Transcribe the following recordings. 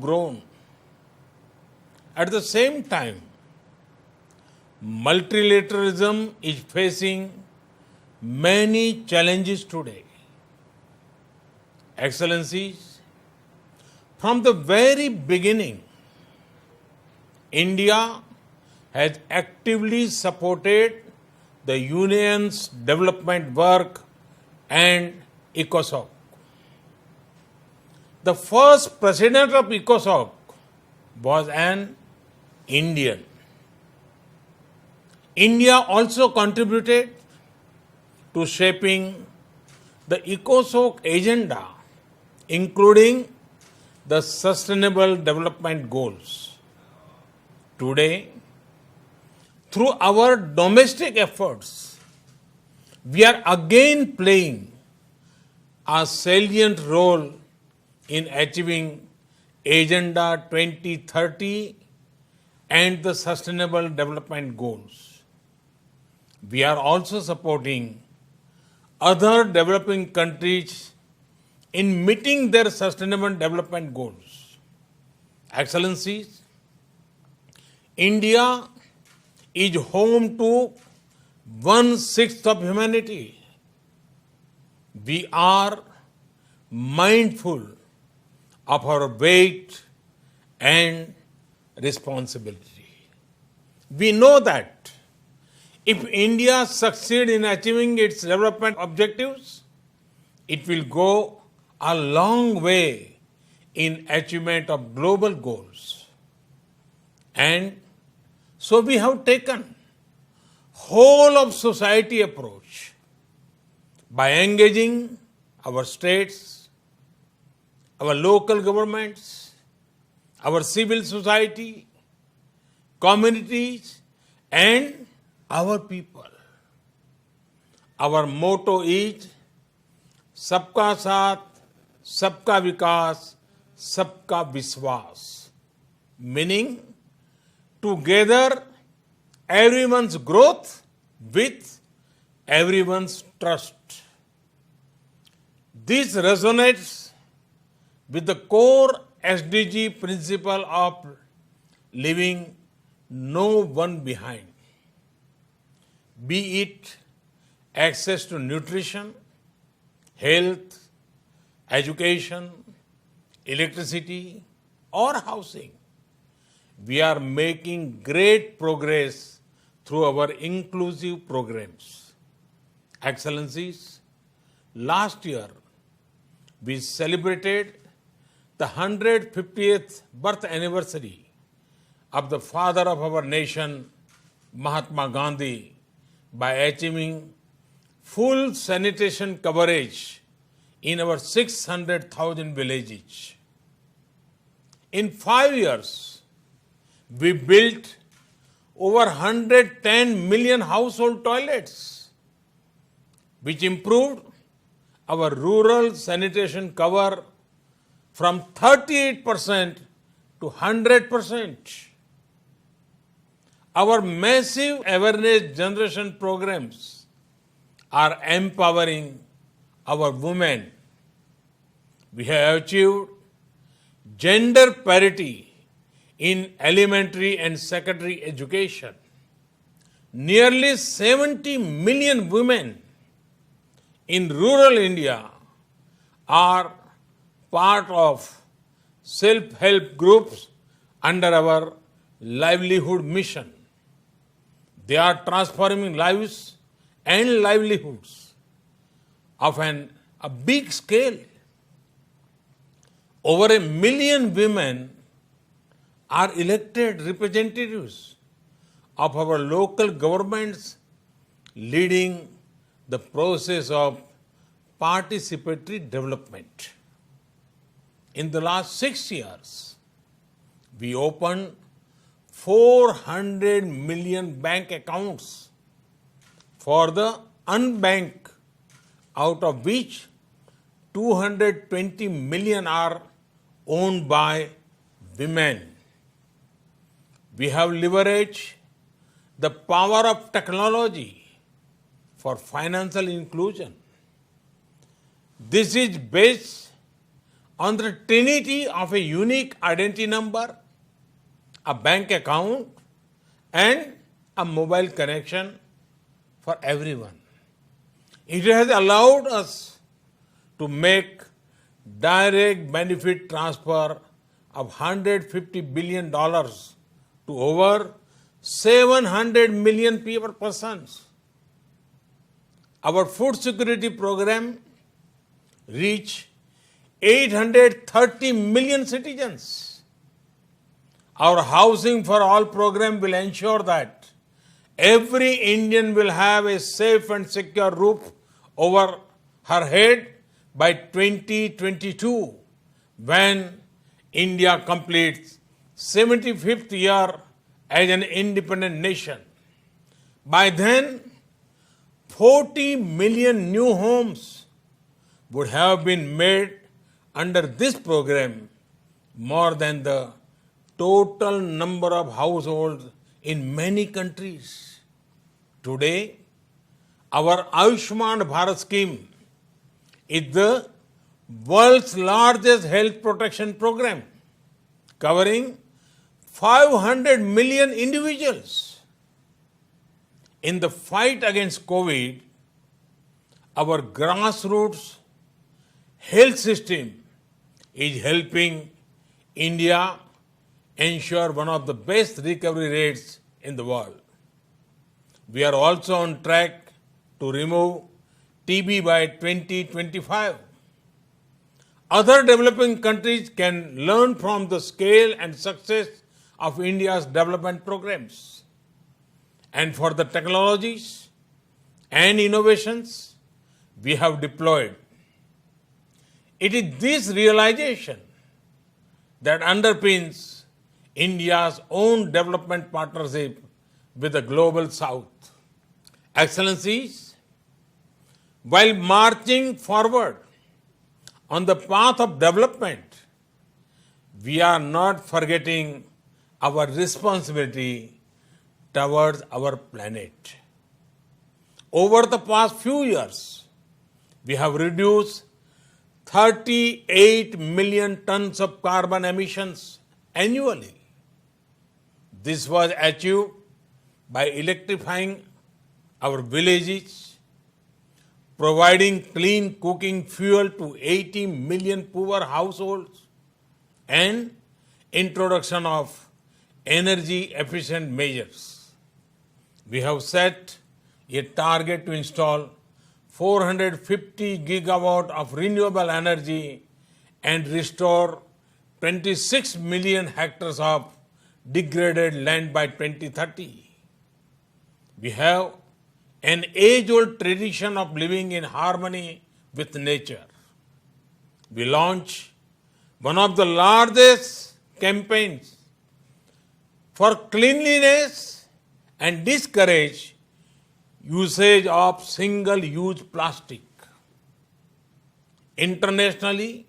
grown. At the same time, multilateralism is facing many challenges today. Excellencies, from the very beginning, India has actively supported the Union's development work and ECOSOC. The first president of ECOSOC was an Indian. India also contributed to shaping the ECOSOC agenda, including the Sustainable Development Goals. Today, through our domestic efforts, we are again playing a salient role in achieving Agenda 2030 and the Sustainable Development Goals. We are also supporting other developing countries in meeting their Sustainable Development Goals. Excellencies, India is home to 1/6 of humanity. We are mindful of our weight and responsibility. We know that if India succeeds in achieving its development objectives, it will go a long way in achievement of global goals. And so we have taken whole of society approach by engaging our states, our local governments, our civil society, communities, and our people. Our motto is Sabka Saath, Sabka Vikas, Sabka Viswas, meaning together everyone's growth with everyone's trust. This resonates with the core SDG principle of leaving no one behind, be it access to nutrition, health, education, electricity, or housing. We are making great progress through our inclusive programs. Excellencies, last year we celebrated the 150th birth anniversary of the father of our nation, Mahatma Gandhi, by achieving full sanitation coverage in our 600,000 villages. In 5 years, we built over 110 million household toilets, which improved our rural sanitation cover from 38% to 100%. Our massive awareness generation programs are empowering our women. We have achieved gender parity in elementary and secondary education. Nearly 70 million women in rural India are part of self-help groups under our livelihood mission. They are transforming lives and livelihoods of a big scale. Over 1 million women are elected representatives of our local governments, leading the process of participatory development. In the last 6 years, we opened 400 million bank accounts for the unbanked, out of which 220 million are owned by women. We have leveraged the power of technology for financial inclusion. This is based on the trinity of a unique identity number, a bank account, and a mobile connection for everyone. It has allowed us to make direct benefit transfer of $150 billion to over 700 million people persons. Our food security program reached 830 million citizens. Our Housing for All program will ensure that every Indian will have a safe and secure roof over her head by 2022, when India completes 75th year as an independent nation. By then, 40 million new homes would have been made under this program, more than the total number of households in many countries. Today, our Ayushman Bharat scheme is the world's largest health protection program, covering 500 million individuals. In the fight against COVID, our grassroots health system is helping India ensure one of the best recovery rates in the world. We are also on track to remove TB by 2025. Other developing countries can learn from the scale and success of India's development programs. And for the technologies and innovations we have deployed, it is this realization that underpins India's own development partnership with the Global South. Excellencies, while marching forward on the path of development, we are not forgetting our responsibility towards our planet. Over the past few years, we have reduced 38 million tons of carbon emissions annually. This was achieved by electrifying our villages, providing clean cooking fuel to 80 million poor households, and introduction of energy efficient measures. We have set a target to install 450 gigawatt of renewable energy and restore 26 million hectares of degraded land by 2030. We have an age-old tradition of living in harmony with nature. We launched one of the largest campaigns for cleanliness and discourage usage of single-use plastic. Internationally,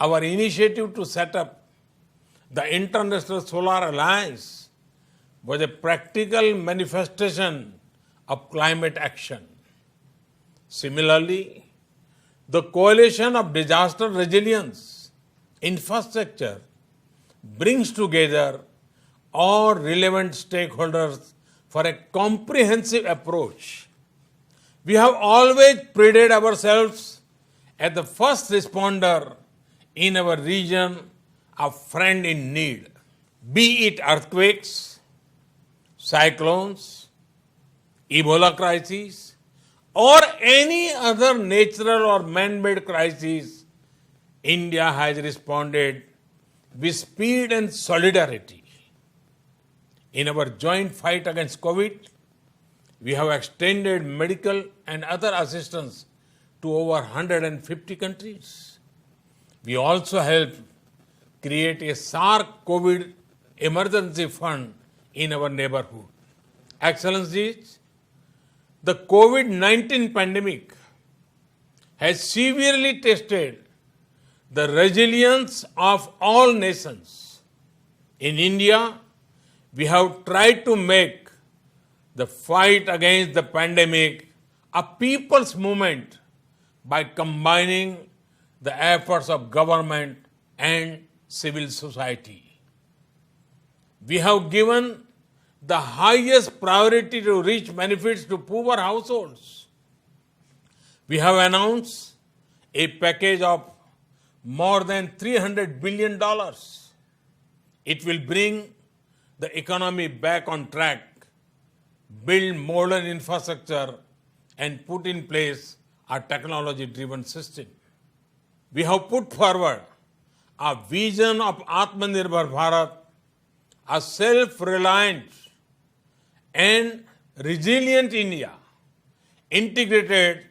our initiative to set up the International Solar Alliance was a practical manifestation of climate action. Similarly, the Coalition of Disaster Resilience Infrastructure brings together all relevant stakeholders for a comprehensive approach. We have always prided ourselves as the first responder in our region, a friend in need. Be it earthquakes, cyclones, Ebola crises, or any other natural or man-made crisis, India has responded with speed and solidarity. In our joint fight against COVID, we have extended medical and other assistance to over 150 countries. We also helped create a SARC COVID emergency fund in our neighborhood. Excellencies, the COVID-19 pandemic has severely tested the resilience of all nations. In India, we have tried to make the fight against the pandemic a people's movement by combining the efforts of government and civil society. We have given the highest priority to reach benefits to poor households. We have announced a package of more than $300 billion. It will bring the economy back on track, build modern infrastructure, and put in place a technology-driven system. We have put forward a vision of Atmanirbhar Bharat, a self-reliant and resilient India integrated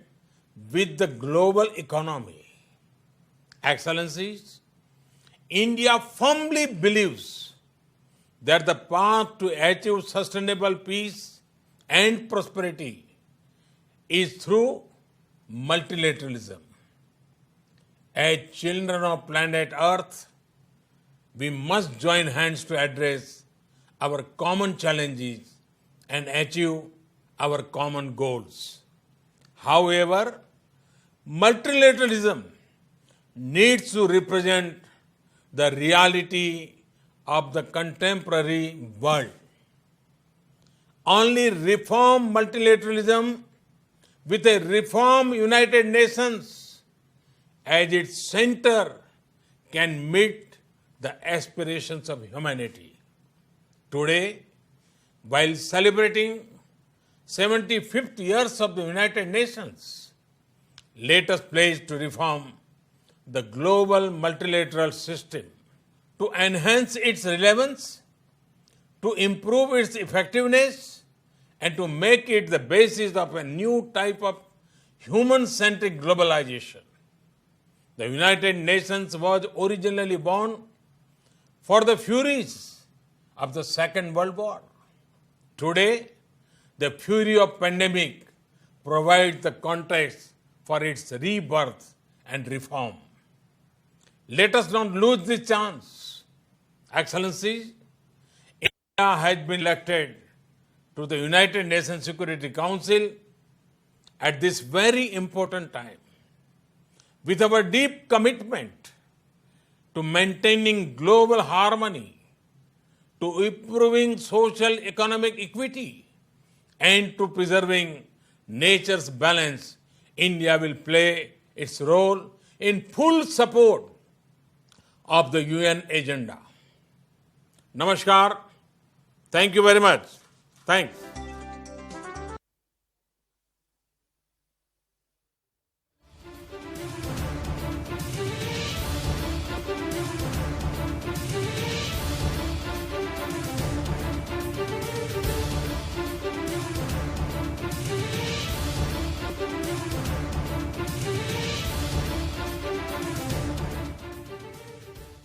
with the global economy. Excellencies, India firmly believes that the path to achieve sustainable peace and prosperity is through multilateralism. As children of planet Earth, we must join hands to address our common challenges and achieve our common goals. However, multilateralism needs to represent the reality of the contemporary world. Only reform multilateralism with a reform United Nations as its center can meet the aspirations of humanity. Today, while celebrating 75th years of the United Nations, let us pledge to reform the global multilateral system, to enhance its relevance, to improve its effectiveness, and to make it the basis of a new type of human-centric globalization. The United Nations was originally born for the furies of the Second World War. Today, the fury of pandemic provides the context for its rebirth and reform. Let us not lose this chance. Excellencies, India has been elected to the United Nations Security Council at this very important time. With our deep commitment to maintaining global harmony, to improving social economic equity, and to preserving nature's balance, India will play its role in full support of the UN agenda. Namaskar. Thank you very much. Thanks.